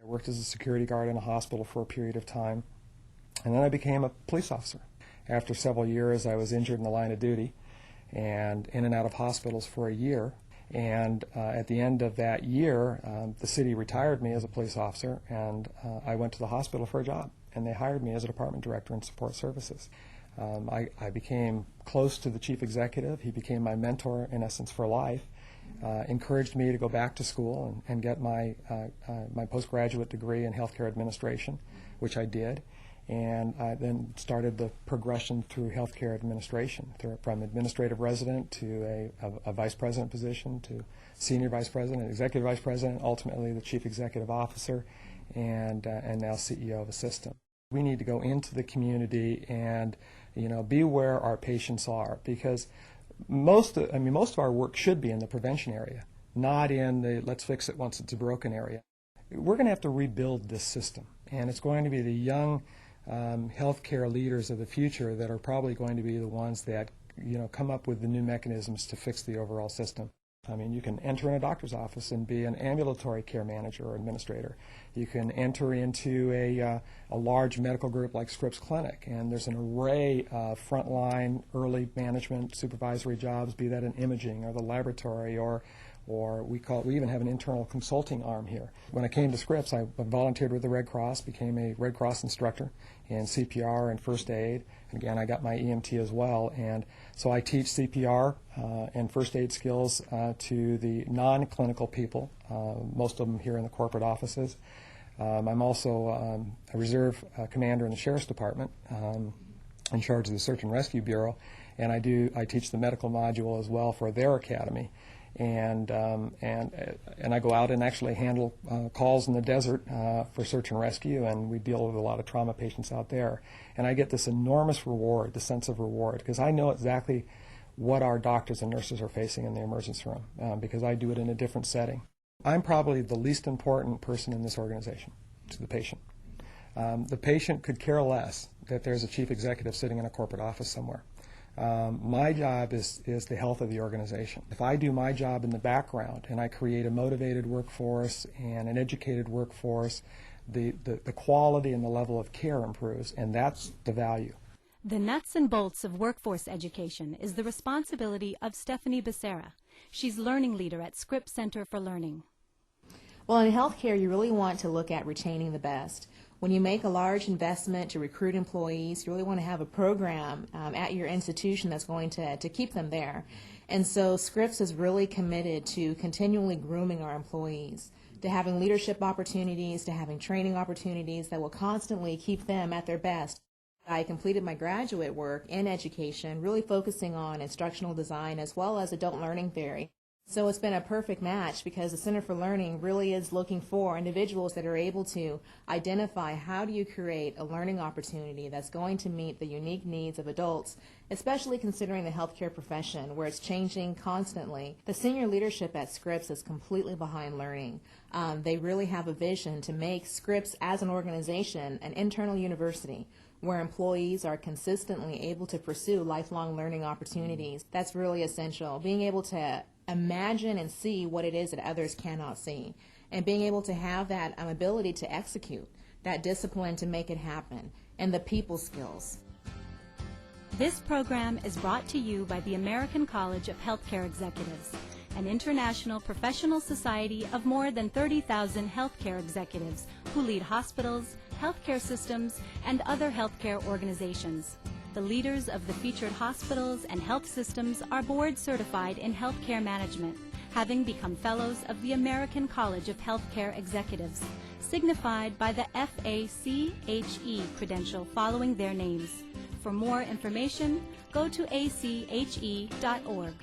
I worked as a security guard in a hospital for a period of time, and then I became a police officer. After several years, I was injured in the line of duty and in and out of hospitals for a year. And at the end of that year, the city retired me as a police officer, and I went to the hospital for a job, and they hired me as a department director in support services. I became close to the chief executive. He became my mentor, in essence, for life. Encouraged me to go back to school and get my postgraduate degree in healthcare administration, which I did. And I then started the progression through healthcare administration, from administrative resident to a vice president position, to senior vice president, executive vice president, ultimately the chief executive officer, and now CEO of a system. We need to go into the community and, be where our patients are, because most of our work should be in the prevention area, not in the let's fix it once it's broken area. We're going to have to rebuild this system, and it's going to be the young healthcare leaders of the future that are probably going to be the ones that come up with the new mechanisms to fix the overall system. You can enter in a doctor's office and be an ambulatory care manager or administrator. You can enter into a large medical group like Scripps Clinic, and there's an array of frontline early management supervisory jobs, be that in imaging or the laboratory, or we even have an internal consulting arm here. When I came to Scripps, I volunteered with the Red Cross, became a Red Cross instructor in CPR and first aid. And again, I got my EMT as well, and so I teach CPR and first aid skills to the non-clinical people, most of them here in the corporate offices. I'm also a reserve commander in the Sheriff's Department, in charge of the Search and Rescue Bureau, and I teach the medical module as well for their academy. And I go out and actually handle calls in the desert for search and rescue, and we deal with a lot of trauma patients out there. And I get this enormous reward, the sense of reward, because I know exactly what our doctors and nurses are facing in the emergency room, because I do it in a different setting. I'm probably the least important person in this organization to the patient. The patient could care less that there's a chief executive sitting in a corporate office somewhere. My job is the health of the organization. If I do my job in the background and I create a motivated workforce and an educated workforce, the quality and the level of care improves, and that's the value. The nuts and bolts of workforce education is the responsibility of Stephanie Becerra. She's learning leader at Scripps Center for Learning. Well, in healthcare, you really want to look at retaining the best. When you make a large investment to recruit employees, you really want to have a program at your institution that's going to keep them there. And so Scripps is really committed to continually grooming our employees, to having leadership opportunities, to having training opportunities that will constantly keep them at their best. I completed my graduate work in education, really focusing on instructional design as well as adult learning theory. So it's been a perfect match because the Center for Learning really is looking for individuals that are able to identify how do you create a learning opportunity that's going to meet the unique needs of adults, especially considering the healthcare profession where it's changing constantly. The senior leadership at Scripps is completely behind learning. They really have a vision to make Scripps as an organization an internal university where employees are consistently able to pursue lifelong learning opportunities. That's really essential. Being able to imagine and see what it is that others cannot see, and being able to have that ability to execute, that discipline to make it happen, and the people skills. This program is brought to you by the American College of Healthcare Executives, an international professional society of more than 30,000 healthcare executives who lead hospitals, healthcare systems, and other healthcare organizations. The leaders of the featured hospitals and health systems are board certified in healthcare management, having become fellows of the American College of Healthcare Executives, signified by the FACHE credential following their names. For more information, go to ache.org.